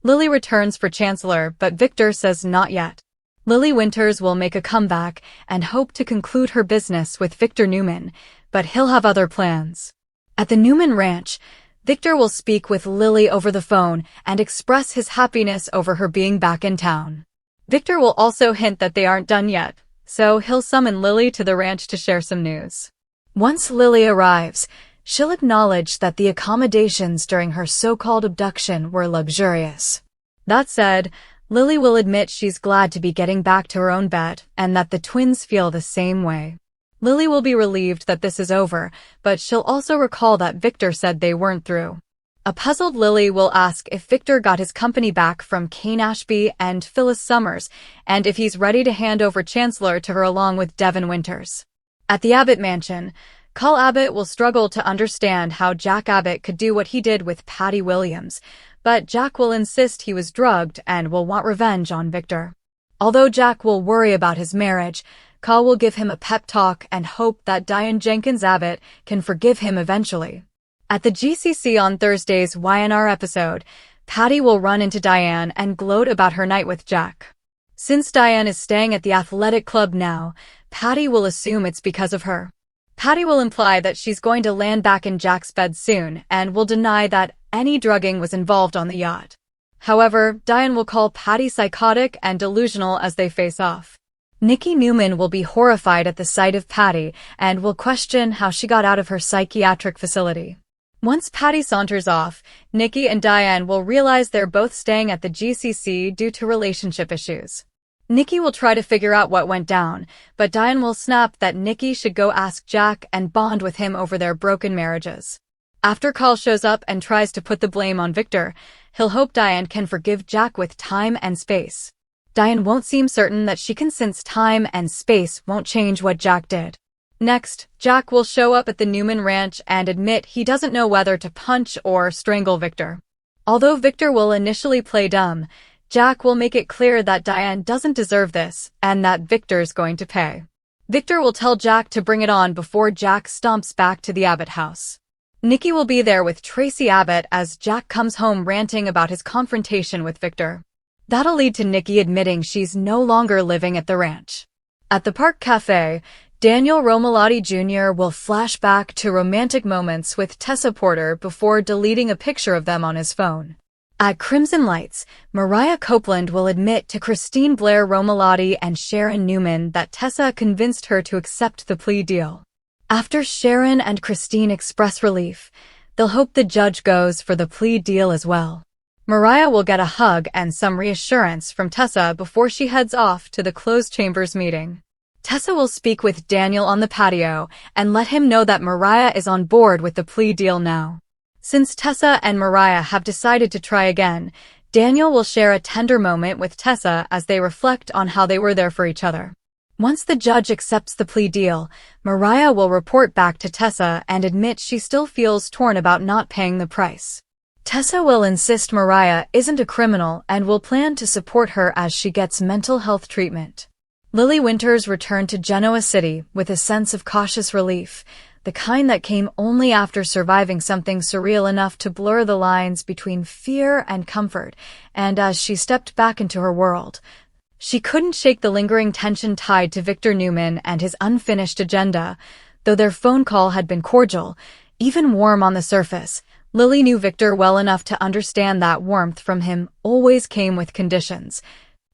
Lily returns for Chancellor, but Victor says not yet. Lily Winters will make a comeback and hope to conclude her business with Victor Newman, but he'll have other plans. At the Newman ranch, Victor will speak with Lily over the phone and express his happiness over her being back in town. Victor will also hint that they aren't done yet, so he'll summon Lily to the ranch to share some news. Once Lily arrives, she'll acknowledge that the accommodations during her so-called abduction were luxurious. That said, Lily will admit she's glad to be getting back to her own bed and that the twins feel the same way. Lily will be relieved that this is over, but she'll also recall that Victor said they weren't through. A puzzled Lily will ask if Victor got his company back from Kane Ashby and Phyllis Summers and if he's ready to hand over Chancellor to her along with Devin Winters. At the Abbott mansion, Cull Abbott will struggle to understand how Jack Abbott could do what he did with Patty Williams, but Jack will insist he was drugged and will want revenge on Victor. Although Jack will worry about his marriage, Cull will give him a pep talk and hope that Diane Jenkins Abbott can forgive him eventually. At the GCC on Thursday's YNR episode, Patty will run into Diane and gloat about her night with Jack. Since Diane is staying at the athletic club now, Patty will assume it's because of her. Patty will imply that she's going to land back in Jack's bed soon and will deny that any drugging was involved on the yacht. However, Diane will call Patty psychotic and delusional as they face off. Nikki Newman will be horrified at the sight of Patty and will question how she got out of her psychiatric facility. Once Patty saunters off, Nikki and Diane will realize they're both staying at the GCC due to relationship issues. Nikki will try to figure out what went down, but Diane will snap that Nikki should go ask Jack and bond with him over their broken marriages. After Cull shows up and tries to put the blame on Victor, he'll hope Diane can forgive Jack with time and space. Diane won't seem certain that she can since time and space won't change what Jack did. Next, Jack will show up at the Newman ranch and admit he doesn't know whether to punch or strangle Victor. Although Victor will initially play dumb, Jack will make it clear that Diane doesn't deserve this and that Victor's going to pay. Victor will tell Jack to bring it on before Jack stomps back to the Abbott house. Nikki will be there with Tracy Abbott as Jack comes home ranting about his confrontation with Victor. That'll lead to Nikki admitting she's no longer living at the ranch. At the Park Cafe, Daniel Romalotti Jr. will flash back to romantic moments with Tessa Porter before deleting a picture of them on his phone. At Crimson Lights, Mariah Copeland will admit to Christine Blair Romalotti and Sharon Newman that Tessa convinced her to accept the plea deal. After Sharon and Christine express relief, they'll hope the judge goes for the plea deal as well. Mariah will get a hug and some reassurance from Tessa before she heads off to the closed chambers meeting. Tessa will speak with Daniel on the patio and let him know that Mariah is on board with the plea deal now. Since Tessa and Mariah have decided to try again, Daniel will share a tender moment with Tessa as they reflect on how they were there for each other. Once the judge accepts the plea deal, Mariah will report back to Tessa and admit she still feels torn about not paying the price. Tessa will insist Mariah isn't a criminal and will plan to support her as she gets mental health treatment. Lily Winters returned to Genoa City with a sense of cautious relief, the kind that came only after surviving something surreal enough to blur the lines between fear and comfort, and as she stepped back into her world. She couldn't shake the lingering tension tied to Victor Newman and his unfinished agenda. Though their phone call had been cordial, even warm on the surface, Lily knew Victor well enough to understand that warmth from him always came with conditions.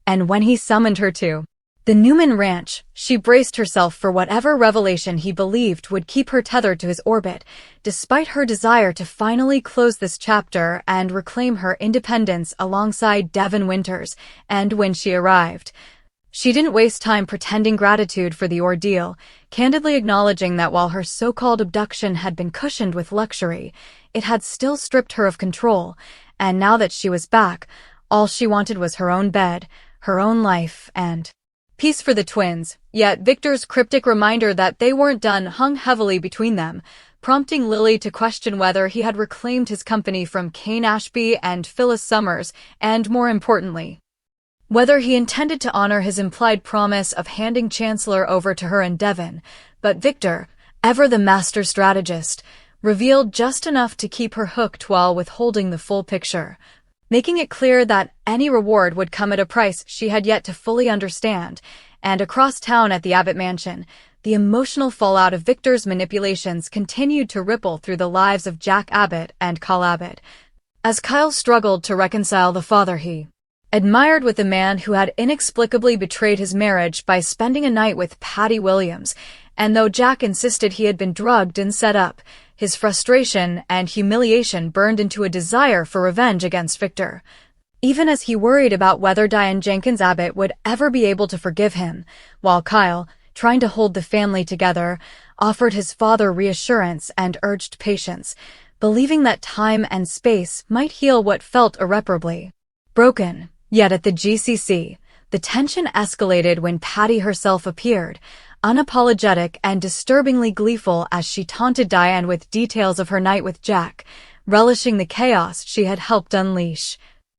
And when he summoned her to the Newman Ranch, she braced herself for whatever revelation he believed would keep her tethered to his orbit, despite her desire to finally close this chapter and reclaim her independence alongside Devin Winters. And when she arrived, she didn't waste time pretending gratitude for the ordeal, candidly acknowledging that while her so-called abduction had been cushioned with luxury, it had still stripped her of control, and now that she was back, all she wanted was her own bed, her own life, and peace for the twins. Yet Victor's cryptic reminder that they weren't done hung heavily between them, prompting Lily to question whether he had reclaimed his company from Kane Ashby and Phyllis Summers, and more importantly, whether he intended to honor his implied promise of handing Chancellor over to her and Devin. But Victor, ever the master strategist, revealed just enough to keep her hooked while withholding the full picture. making it clear that any reward would come at a price she had yet to fully understand. And across town at the Abbott mansion, the emotional fallout of Victor's manipulations continued to ripple through the lives of Jack Abbott and Kyle Abbott. As Kyle struggled to reconcile the father he admired with the man who had inexplicably betrayed his marriage by spending a night with Patty Williams, and though Jack insisted he had been drugged and set up, his frustration and humiliation burned into a desire for revenge against Victor. Even as he worried about whether Diane Jenkins Abbott would ever be able to forgive him, while Kyle, trying to hold the family together, offered his father reassurance and urged patience, believing that time and space might heal what felt irreparably broken. Yet at the GCC, the tension escalated when Patty herself appeared, unapologetic and disturbingly gleeful as she taunted Diane with details of her night with Jack, relishing the chaos she had helped unleash,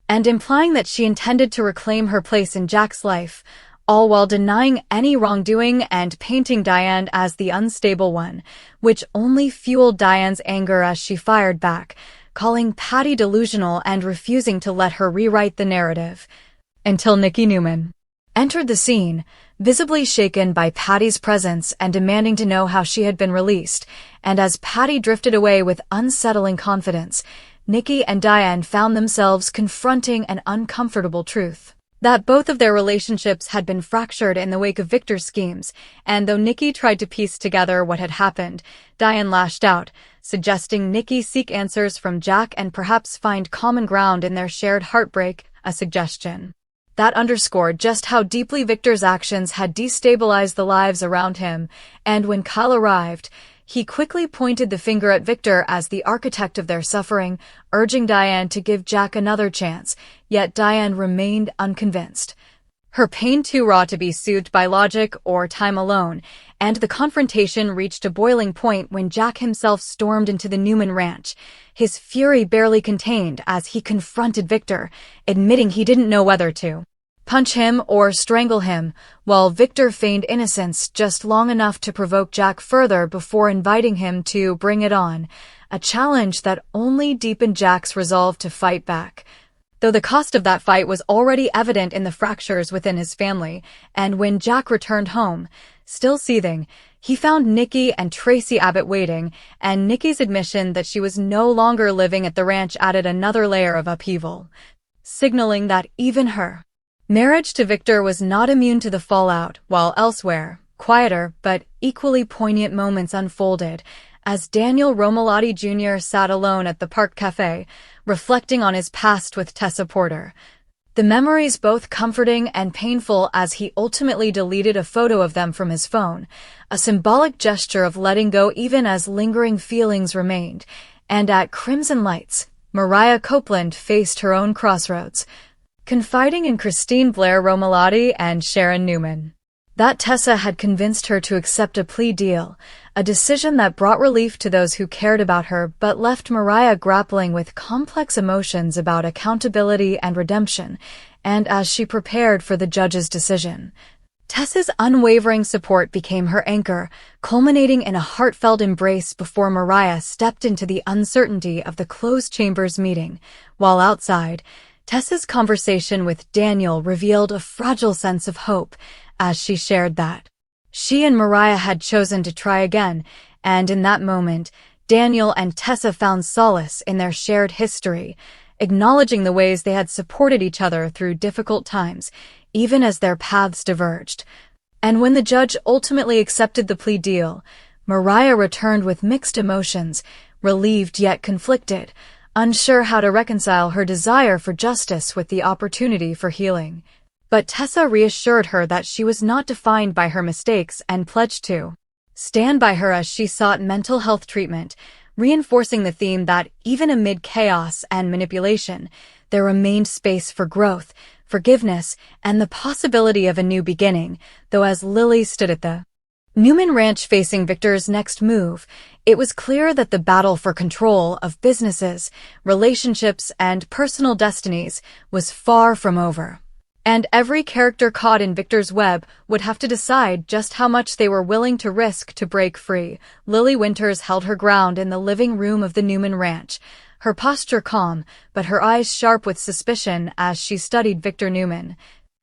and implying that she intended to reclaim her place in Jack's life, all while denying any wrongdoing and painting Diane as the unstable one, which only fueled Diane's anger as she fired back, calling Patty delusional and refusing to let her rewrite the narrative. Until Newman entered the scene, visibly shaken by Patty's presence and demanding to know how she had been released, and as Patty drifted away with unsettling confidence, Nikki and Diane found themselves confronting an uncomfortable truth. That both of their relationships had been fractured in the wake of Victor's schemes, and though Nikki tried to piece together what had happened, Diane lashed out, suggesting Nikki seek answers from Jack and perhaps find common ground in their shared heartbreak, a suggestion that underscored just how deeply Victor's actions had destabilized the lives around him, and when Kyle arrived, he quickly pointed the finger at Victor as the architect of their suffering, urging Diane to give Jack another chance, yet Diane remained unconvinced. Her pain too raw to be soothed by logic or time alone, and the confrontation reached a boiling point when Jack himself stormed into the Newman ranch, his fury barely contained as he confronted Victor, admitting he didn't know whether to punch him or strangle him, while Victor feigned innocence just long enough to provoke Jack further before inviting him to bring it on, a challenge that only deepened Jack's resolve to fight back. Though the cost of that fight was already evident in the fractures within his family, and when Jack returned home, still seething, he found Nikki and Tracy Abbott waiting, and Nikki's admission that she was no longer living at the ranch added another layer of upheaval, signaling that even her marriage to Victor was not immune to the fallout, while elsewhere, quieter but equally poignant moments unfolded, as Daniel Romalotti Jr. sat alone at the Park Cafe, reflecting on his past with Tessa Porter. The memories both comforting and painful as he ultimately deleted a photo of them from his phone, a symbolic gesture of letting go even as lingering feelings remained. And at Crimson Lights, Mariah Copeland faced her own crossroads, confiding in Christine Blair Romalotti and Sharon Newman that Tessa had convinced her to accept a plea deal, a decision that brought relief to those who cared about her but left Mariah grappling with complex emotions about accountability and redemption, and as she prepared for the judge's decision. Tessa's unwavering support became her anchor, culminating in a heartfelt embrace before Mariah stepped into the uncertainty of the closed chambers meeting, while outside, Tessa's conversation with Daniel revealed a fragile sense of hope, as she shared that she and Mariah had chosen to try again, and in that moment, Daniel and Tessa found solace in their shared history, acknowledging the ways they had supported each other through difficult times, even as their paths diverged. And when the judge ultimately accepted the plea deal, Mariah returned with mixed emotions, relieved yet conflicted, unsure how to reconcile her desire for justice with the opportunity for healing. But Tessa reassured her that she was not defined by her mistakes and pledged to stand by her as she sought mental health treatment, reinforcing the theme that even amid chaos and manipulation, there remained space for growth, forgiveness, and the possibility of a new beginning, though as Lily stood at the Newman Ranch facing Victor's next move, it was clear that the battle for control of businesses, relationships, and personal destinies was far from over. And every character caught in Victor's web would have to decide just how much they were willing to risk to break free. Lily Winters held her ground in the living room of the Newman Ranch, her posture calm, but her eyes sharp with suspicion as she studied Victor Newman,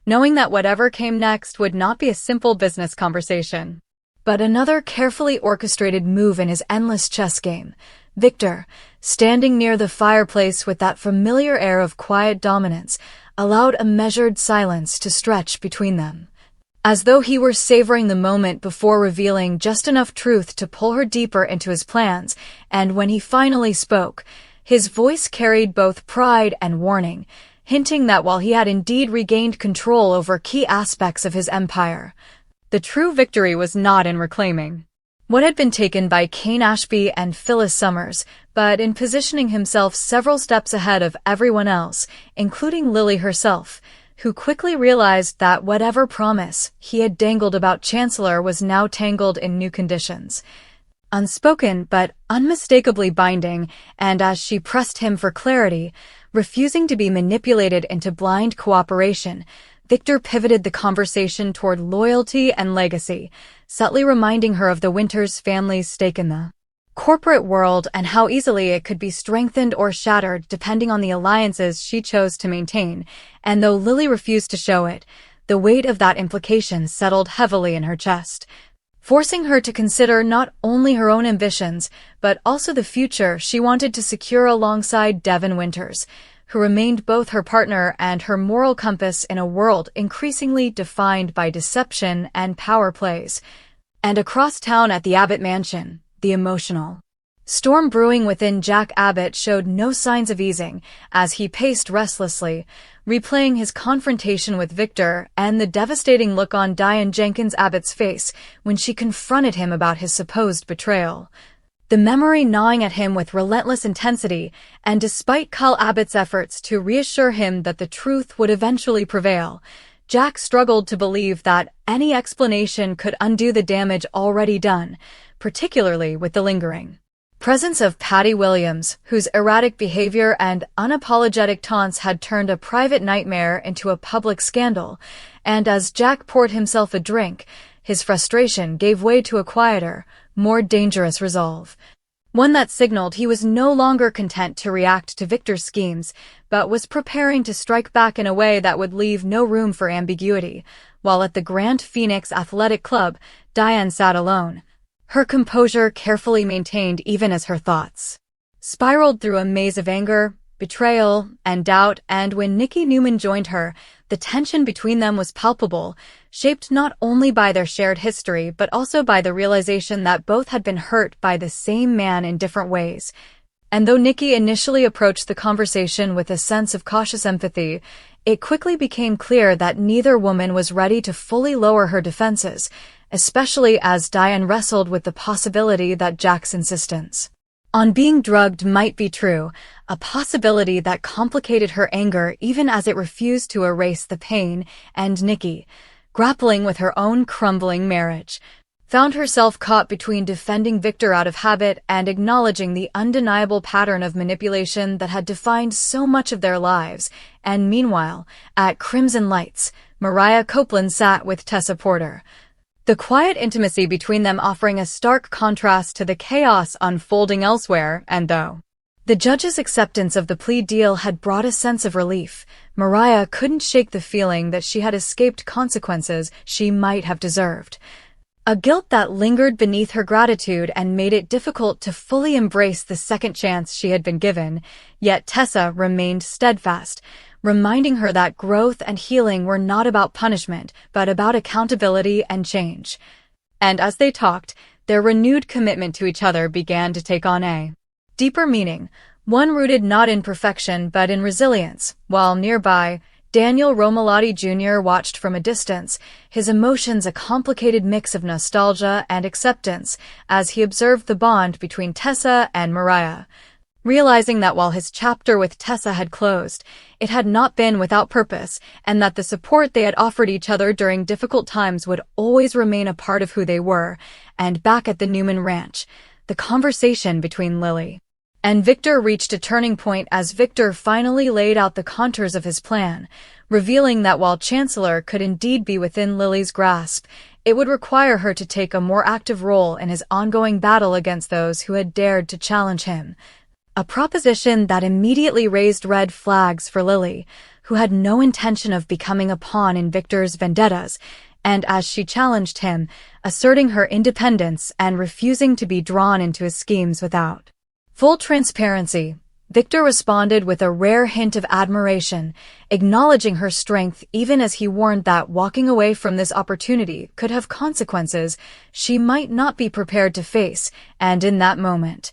knowing that whatever came next would not be a simple business conversation, but another carefully orchestrated move in his endless chess game. Victor, standing near the fireplace with that familiar air of quiet dominance, allowed a measured silence to stretch between them, as though he were savoring the moment before revealing just enough truth to pull her deeper into his plans. And when he finally spoke, his voice carried both pride and warning, hinting that while he had indeed regained control over key aspects of his empire, the true victory was not in reclaiming what had been taken by Kane Ashby and Phyllis Summers, but in positioning himself several steps ahead of everyone else, including Lily herself, who quickly realized that whatever promise he had dangled about Chancellor was now tangled in new conditions. Unspoken but unmistakably binding, and as she pressed him for clarity, refusing to be manipulated into blind cooperation, Victor pivoted the conversation toward loyalty and legacy, subtly reminding her of the Winters family's stake in the corporate world and how easily it could be strengthened or shattered depending on the alliances she chose to maintain. And though Lily refused to show it, the weight of that implication settled heavily in her chest, forcing her to consider not only her own ambitions, but also the future she wanted to secure alongside Devon Winters, who remained both her partner and her moral compass in a world increasingly defined by deception and power plays. And across town at the Abbott mansion, the emotional storm brewing within Jack Abbott showed no signs of easing as he paced restlessly, replaying his confrontation with Victor and the devastating look on Diane Jenkins Abbott's face when she confronted him about his supposed betrayal. The memory gnawing at him with relentless intensity, and despite Kyle Abbott's efforts to reassure him that the truth would eventually prevail, Jack struggled to believe that any explanation could undo the damage already done, particularly with the lingering presence of Patty Williams, whose erratic behavior and unapologetic taunts had turned a private nightmare into a public scandal. And as Jack poured himself a drink, his frustration gave way to a quieter, more dangerous resolve, one that signaled he was no longer content to react to Victor's schemes, but was preparing to strike back in a way that would leave no room for ambiguity. While at the Grand Phoenix Athletic Club, Diane sat alone, her composure carefully maintained even as her thoughts spiraled through a maze of anger, betrayal, and doubt. And when Nikki Newman joined her, the tension between them was palpable, shaped not only by their shared history but also by the realization that both had been hurt by the same man in different ways. And though Nikki initially approached the conversation with a sense of cautious empathy, it quickly became clear that neither woman was ready to fully lower her defenses, especially as Diane wrestled with the possibility that Jack's insistence on being drugged might be true, a possibility that complicated her anger even as it refused to erase the pain. And Nikki, grappling with her own crumbling marriage, found herself caught between defending Victor out of habit and acknowledging the undeniable pattern of manipulation that had defined so much of their lives. And meanwhile, at Crimson Lights, Mariah Copeland sat with Tessa Porter, the quiet intimacy between them offering a stark contrast to the chaos unfolding elsewhere. And though the judge's acceptance of the plea deal had brought a sense of relief, Mariah couldn't shake the feeling that she had escaped consequences she might have deserved, a guilt that lingered beneath her gratitude and made it difficult to fully embrace the second chance she had been given. Yet Tessa remained steadfast, reminding her that growth and healing were not about punishment, but about accountability and change. And as they talked, their renewed commitment to each other began to take on a deeper meaning, one rooted not in perfection but in resilience. While nearby, Daniel Romalotti Jr. watched from a distance, his emotions a complicated mix of nostalgia and acceptance as he observed the bond between Tessa and Mariah, realizing that while his chapter with Tessa had closed, it had not been without purpose, and that the support they had offered each other during difficult times would always remain a part of who they were. And back at the Newman ranch, the conversation between Lily and Victor reached a turning point as Victor finally laid out the contours of his plan, revealing that while Chancellor could indeed be within Lily's grasp, it would require her to take a more active role in his ongoing battle against those who had dared to challenge him. a proposition that immediately raised red flags for Lily, who had no intention of becoming a pawn in Victor's vendettas, and as she challenged him, asserting her independence and refusing to be drawn into his schemes without full transparency, Victor responded with a rare hint of admiration, acknowledging her strength even as he warned that walking away from this opportunity could have consequences she might not be prepared to face, and in that moment,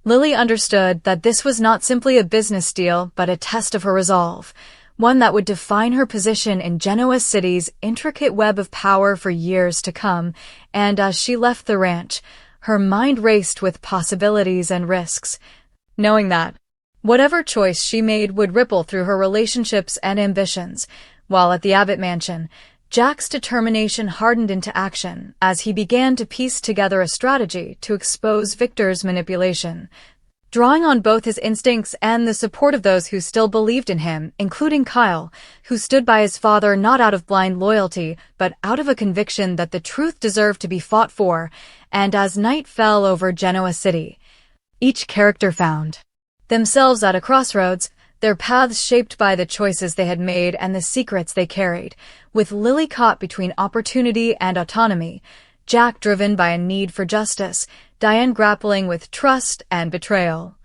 Lily understood that this was not simply a business deal but a test of her resolve, one that would define her position in Genoa City's intricate web of power for years to come, and as she left the ranch, her mind raced with possibilities and risks, knowing that whatever choice she made would ripple through her relationships and ambitions. While at the Abbott mansion, Jack's determination hardened into action as he began to piece together a strategy to expose Victor's manipulation. Drawing on both his instincts and the support of those who still believed in him, including Kyle, who stood by his father not out of blind loyalty, but out of a conviction that the truth deserved to be fought for, and as night fell over Genoa City, each character found themselves at a crossroads, their paths shaped by the choices they had made and the secrets they carried, with Lily caught between opportunity and autonomy, Jack driven by a need for justice, Diane grappling with trust and betrayal,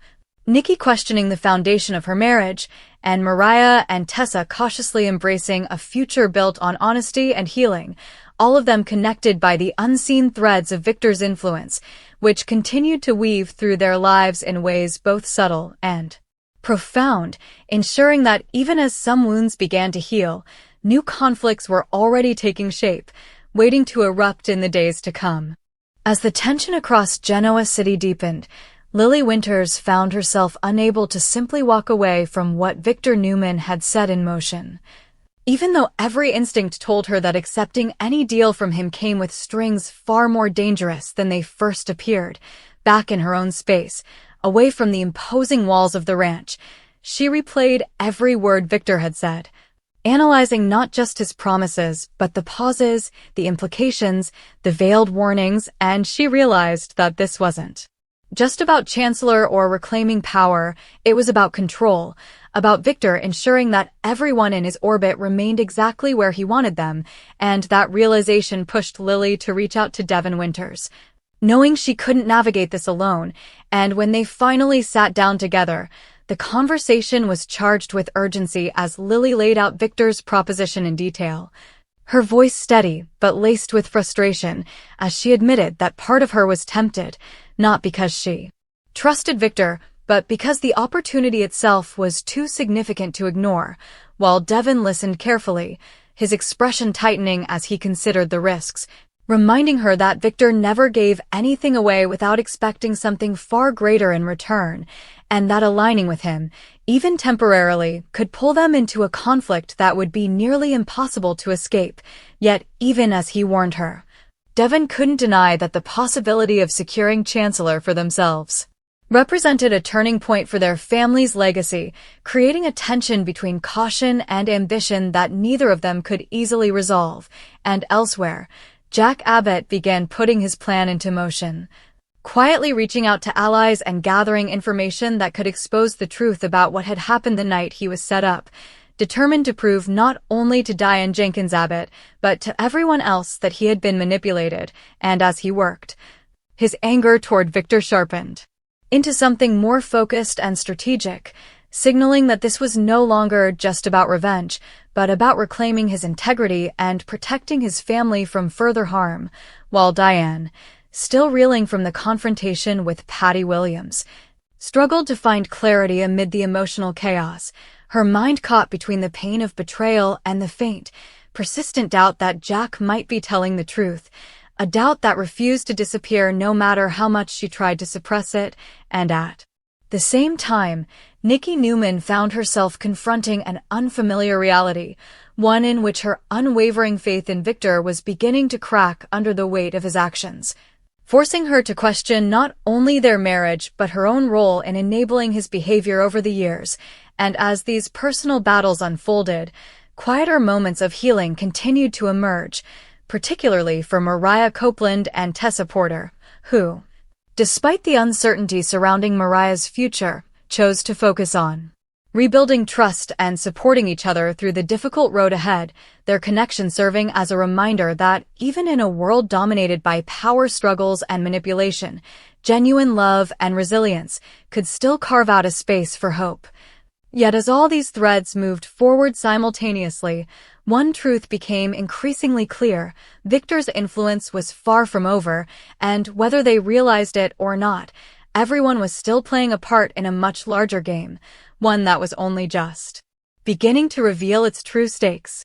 Nikki questioning the foundation of her marriage, and Mariah and Tessa cautiously embracing a future built on honesty and healing, all of them connected by the unseen threads of Victor's influence, which continued to weave through their lives in ways both subtle and profound, ensuring that even as some wounds began to heal, new conflicts were already taking shape, waiting to erupt in the days to come. As the tension across Genoa City deepened, Lily Winters found herself unable to simply walk away from what Victor Newman had set in motion. Even though every instinct told her that accepting any deal from him came with strings far more dangerous than they first appeared, back in her own space, away from the imposing walls of the ranch, she replayed every word Victor had said, analyzing not just his promises, but the pauses, the implications, the veiled warnings, and she realized that this wasn't just about Chancellor or reclaiming power. It was about control, about Victor ensuring that everyone in his orbit remained exactly where he wanted them, and that realization pushed Lily to reach out to Devin Winters, knowing she couldn't navigate this alone. And when they finally sat down together, the conversation was charged with urgency as Lily laid out Victor's proposition in detail, her voice steady but laced with frustration as she admitted that part of her was tempted, not because she trusted Victor, but because the opportunity itself was too significant to ignore. While Devin listened carefully, his expression tightening as he considered the risks, reminding her that Victor never gave anything away without expecting something far greater in return, and that aligning with him, even temporarily, could pull them into a conflict that would be nearly impossible to escape. Yet, even as he warned her, Devin couldn't deny that the possibility of securing Chancellor for themselves represented a turning point for their family's legacy, creating a tension between caution and ambition that neither of them could easily resolve. And elsewhere, Jack Abbott began putting his plan into motion, quietly reaching out to allies and gathering information that could expose the truth about what had happened the night he was set up, determined to prove not only to Diane Jenkins Abbott, but to everyone else that he had been manipulated. And as he worked, his anger toward Victor sharpened into something more focused and strategic, signaling that this was no longer just about revenge, but about reclaiming his integrity and protecting his family from further harm. While Diane, still reeling from the confrontation with Patty Williams, struggled to find clarity amid the emotional chaos, her mind caught between the pain of betrayal and the faint, persistent doubt that Jack might be telling the truth, a doubt that refused to disappear no matter how much she tried to suppress it. And at the same time, Nikki Newman found herself confronting an unfamiliar reality, one in which her unwavering faith in Victor was beginning to crack under the weight of his actions, forcing her to question not only their marriage but her own role in enabling his behavior over the years. And as these personal battles unfolded, quieter moments of healing continued to emerge, particularly for Mariah Copeland and Tessa Porter, who, despite the uncertainty surrounding Mariah's future, chose to focus on. Rebuilding trust and supporting each other through the difficult road ahead, their connection serving as a reminder that, even in a world dominated by power struggles and manipulation, genuine love and resilience could still carve out a space for hope. Yet as all these threads moved forward simultaneously, one truth became increasingly clear: Victor's influence was far from over, and whether they realized it or not, everyone was still playing a part in a much larger game, one that was only just beginning to reveal its true stakes.